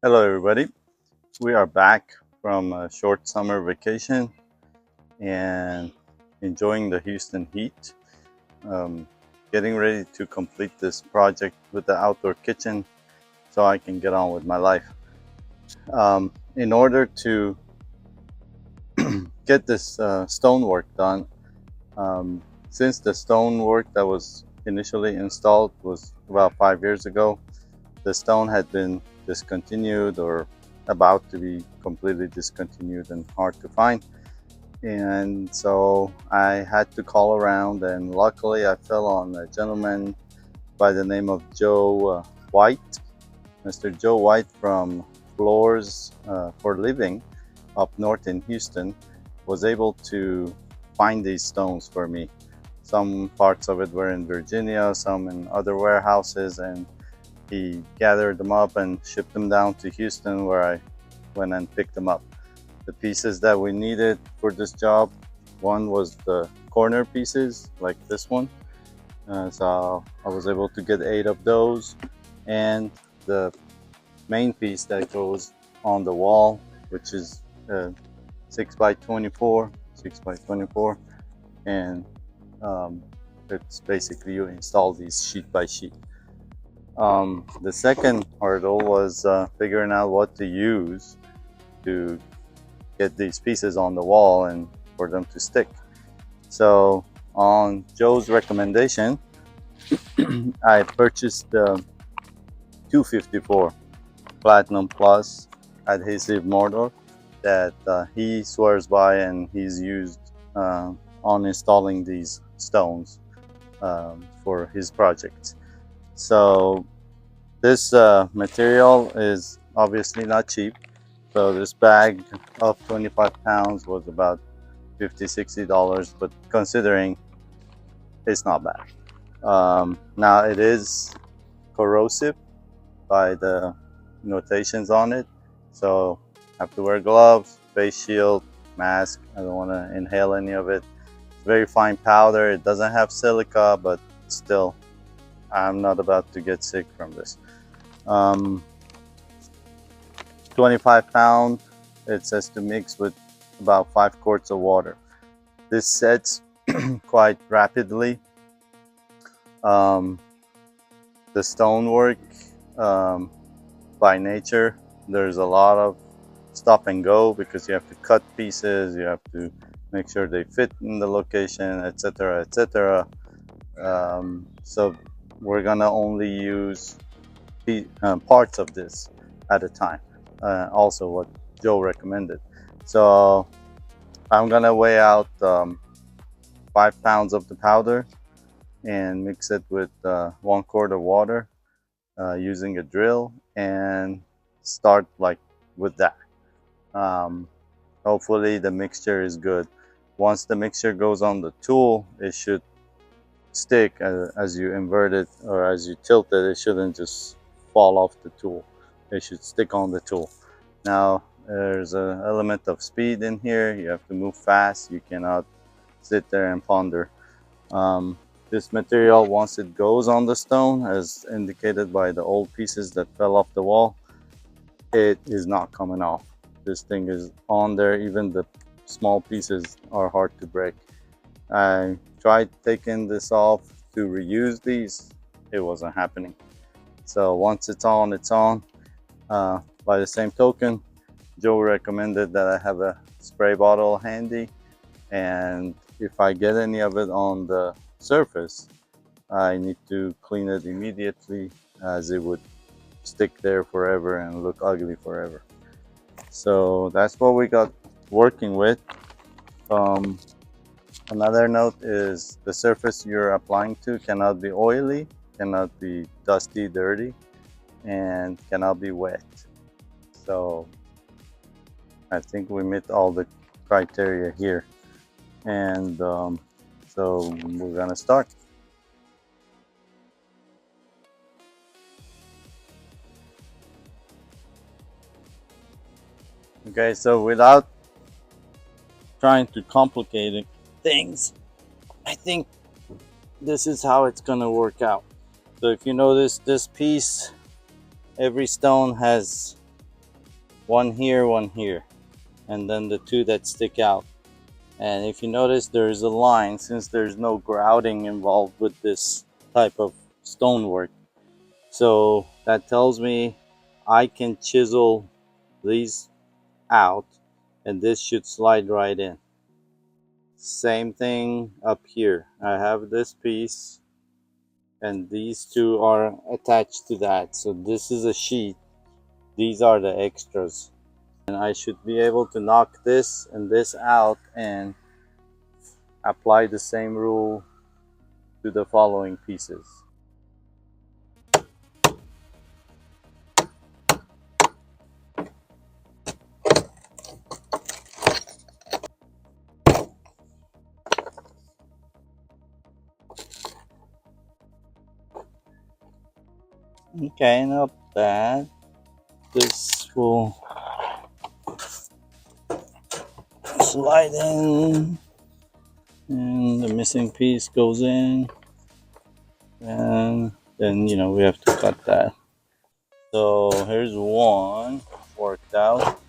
Hello, everybody. We are back from a short summer vacation and enjoying the Houston heat. Um, Getting ready to complete this project with the outdoor kitchen so I can get on with my life. In order to get this stonework done, um, since the stonework that was initially installed was about 5 years ago, the stone had been discontinued or about to be completely discontinued and hard to find. And so I had to call around, and luckily I fell on a gentleman by the name of Joe White. Mr. Joe White from Floors for Living up north in Houston was able to find these stones for me. Some parts of it were in Virginia, some in other warehouses, and he gathered them up and shipped them down to Houston, where I went and picked them up. The pieces that we needed for this job, one was the corner pieces like this one. So I was able to get 8 of those, and the main piece that goes on the wall, which is 6 by 24, 6 by 24, and um, it's basically you install these sheet by sheet. The second hurdle was figuring out what to use to get these pieces on the wall and for them to stick. So, on Joe's recommendation, I purchased the 254 Platinum Plus adhesive mortar that he swears by and he's used on installing these stones for his projects. So, this material is obviously not cheap. So this bag of 25 pounds was about $50, $60, but considering it's not bad. Now it is corrosive by the notations on it, so I have to wear gloves, face shield, mask. I don't want to inhale any of it. It's very fine powder. It doesn't have silica, but still, I'm not about to get sick from this. 25 pound, it says to mix with about 5 quarts of water. This sets quite rapidly. Um, the stonework, um, by nature, there's a lot of stop and go because you have to cut pieces, you have to make sure they fit in the location, etc., etc. So we're gonna only use parts of this at a time. Also, what Joe recommended. So I'm gonna weigh out 5 pounds of the powder and mix it with 1 quart of water using a drill and start like with that. Um, Hopefully the mixture is good. Once the mixture goes on the tool, it should stick as you invert it or as you tilt it. It shouldn't just fall off the tool. It should stick on the tool. Now there's an element of speed in here. You have to move fast. You cannot sit there and ponder. This material, once it goes on the stone, as indicated by the old pieces that fell off the wall, it is not coming off. This thing is on there. Even the small pieces are hard to break. I tried taking this off to reuse these. It wasn't happening. So once it's on, it's on. By the same token, Joe recommended that I have a spray bottle handy, and if I get any of it on the surface, I need to clean it immediately, as it would stick there forever and look ugly forever. So that's what we got working with. Um, Another note is the surface you're applying to cannot be oily, cannot be dusty, dirty, and cannot be wet. So I think we met all the criteria here. And so we're gonna start. Okay, so without trying to complicate things, I think this is how it's gonna work out. So if you notice this piece, every stone has one here, one here, and then the two that stick out. And if you notice, there's a line since there's no grouting involved with this type of stonework. So that tells me I can chisel these out and this should slide right in. Same thing up here. I have this piece and these two are attached to that. So this is a sheet. These are the extras. And I should be able to knock this and this out and apply the same rule to the following pieces. Okay, not bad. This will slide in and the missing piece goes in, and then we have to cut that. So here's one worked out.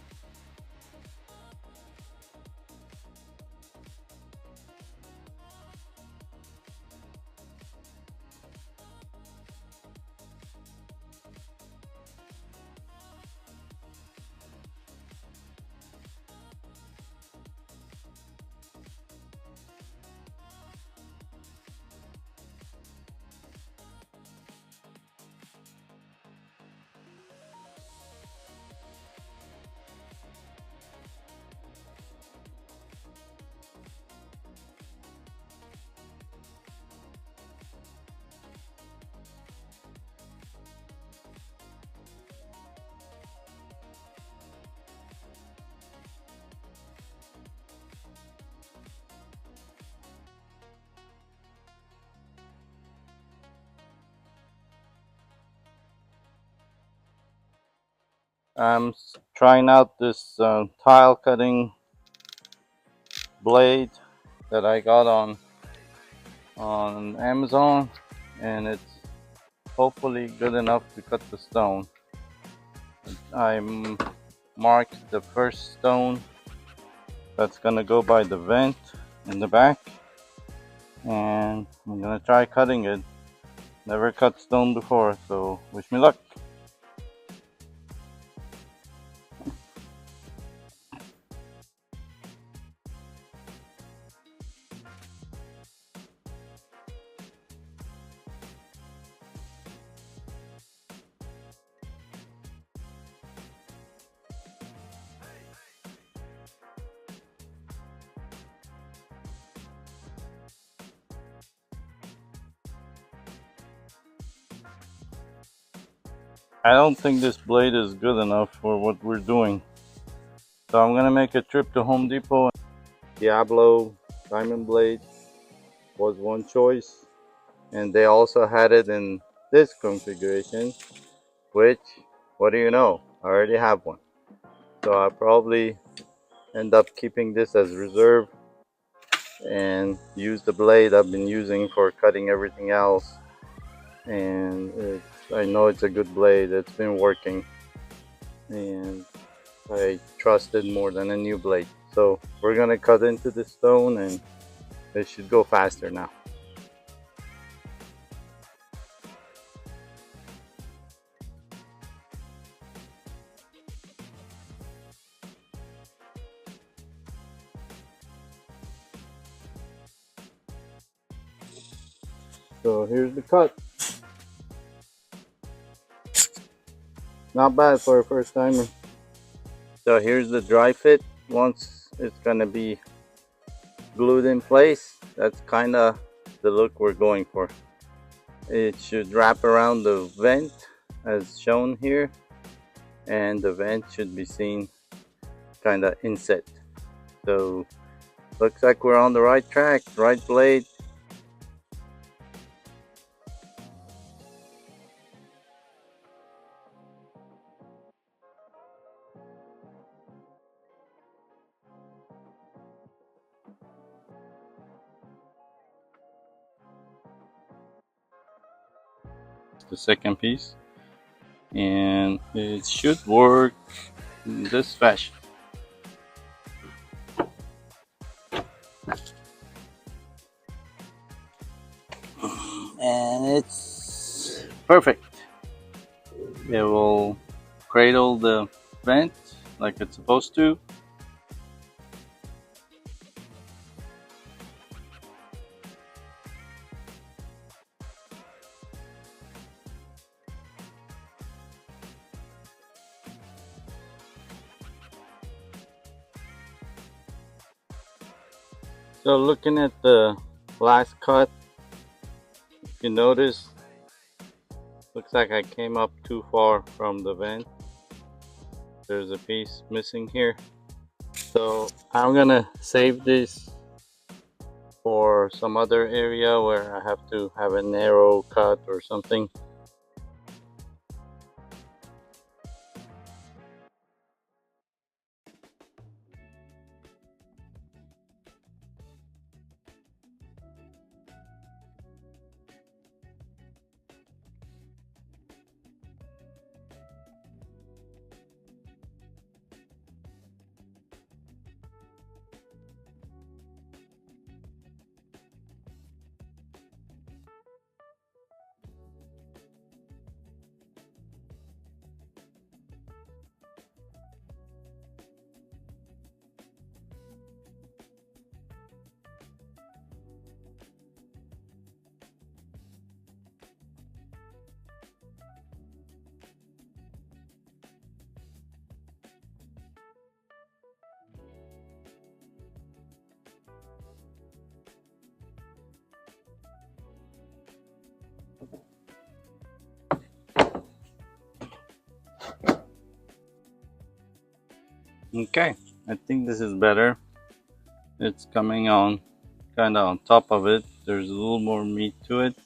I'm trying out this tile cutting blade that I got on Amazon, and it's hopefully good enough to cut the stone. I marked the first stone that's gonna go by the vent in the back, and I'm gonna try cutting it. Never cut stone before, so wish me luck. I don't think this blade is good enough for what we're doing. So I'm gonna make a trip to Home Depot. Diablo diamond blade was one choice, and they also had it in this configuration, which, what do you know, I already have one. So I'll probably end up keeping this as reserve and use the blade I've been using for cutting everything else. And I know it's a good blade, it's been working, and I trust it more than a new blade. So we're gonna cut into the stone and it should go faster now. So here's the cut. Not bad for a first timer. So here's the dry fit. Once it's gonna be glued in place, that's kind of the look we're going for. It should wrap around the vent as shown here, and the vent should be seen kind of inset. So looks like we're on the right track, right blade. The second piece, and it should work in this fashion. And it's perfect. It will cradle the vent like it's supposed to. So looking at the last cut, if you notice, looks like I came up too far from the vent. There's a piece missing here. So I'm gonna save this for some other area where I have to have a narrow cut or something. Okay, I think this is better. It's coming on kind of on top of it. There's a little more meat to it,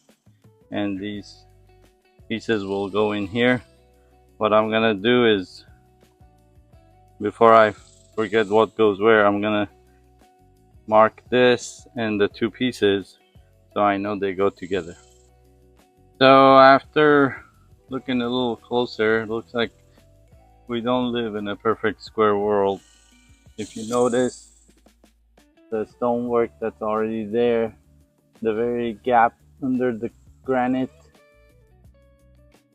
and these pieces will go in here. What I'm gonna do is, before I forget what goes where, I'm gonna mark this and the two pieces so I know they go together. So after looking a little closer, it looks like we don't live in a perfect square world. If you notice the stonework that's already there, the very gap under the granite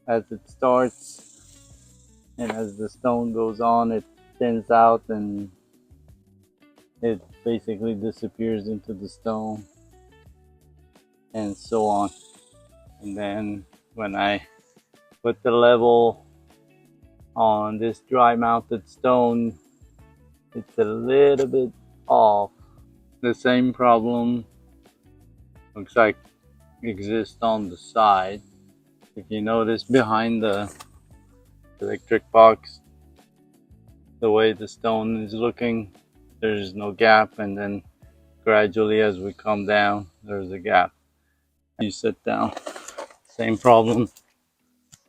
as it starts, and as the stone goes on, it thins out and it basically disappears into the stone, and so on. And then when I put the level on this dry mounted stone, it's a little bit off. The same problem looks like exists on the side. If you notice behind the electric box, the way the stone is looking, there's no gap, and then gradually as we come down, there's a gap. You sit down, same problem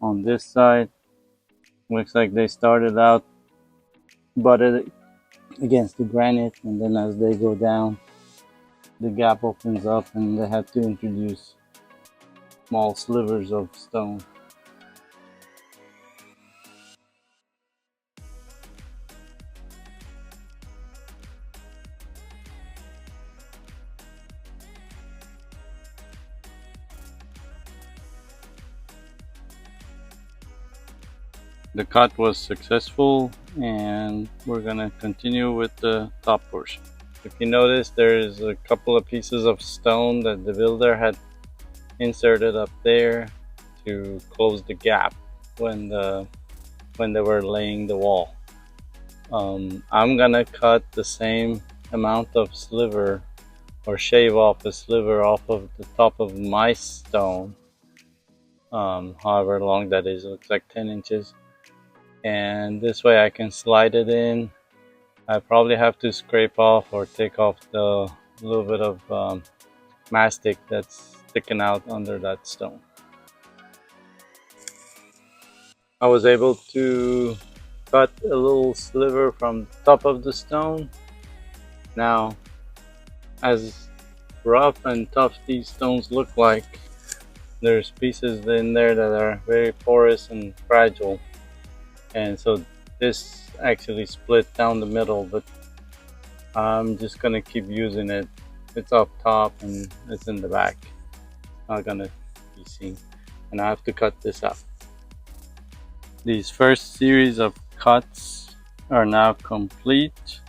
on this side. Looks like they started out butted against the granite, and then as they go down, the gap opens up and they had to introduce small slivers of stone. The cut was successful, and we're gonna continue with the top portion. If you notice, there's a couple of pieces of stone that the builder had inserted up there to close the gap when they were laying the wall. I'm gonna cut the same amount of sliver, or shave off a sliver off of the top of my stone, however long that is. It looks like 10 inches, and this way I can slide it in. I probably have to scrape off or take off the little bit of mastic that's sticking out under that stone. I was able to cut a little sliver from the top of the stone. Now, as rough and tough these stones look like, there's pieces in there that are very porous and fragile, and so this actually split down the middle, but I'm just gonna keep using it. It's up top and it's in the back. Not gonna be seen. And I have to cut this out. These first series of cuts are now complete.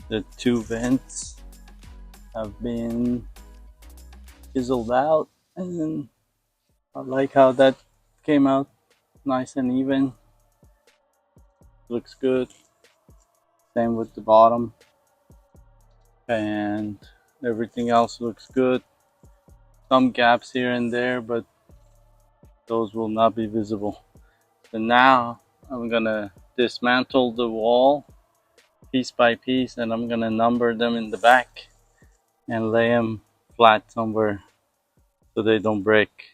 The two vents have been chiseled out, and I like how that came out nice and even. Looks good. Same with the bottom, and everything else looks good. Some gaps here and there, but those will not be visible. So now I'm gonna dismantle the wall piece by piece, and I'm gonna number them in the back and lay them flat somewhere so they don't break.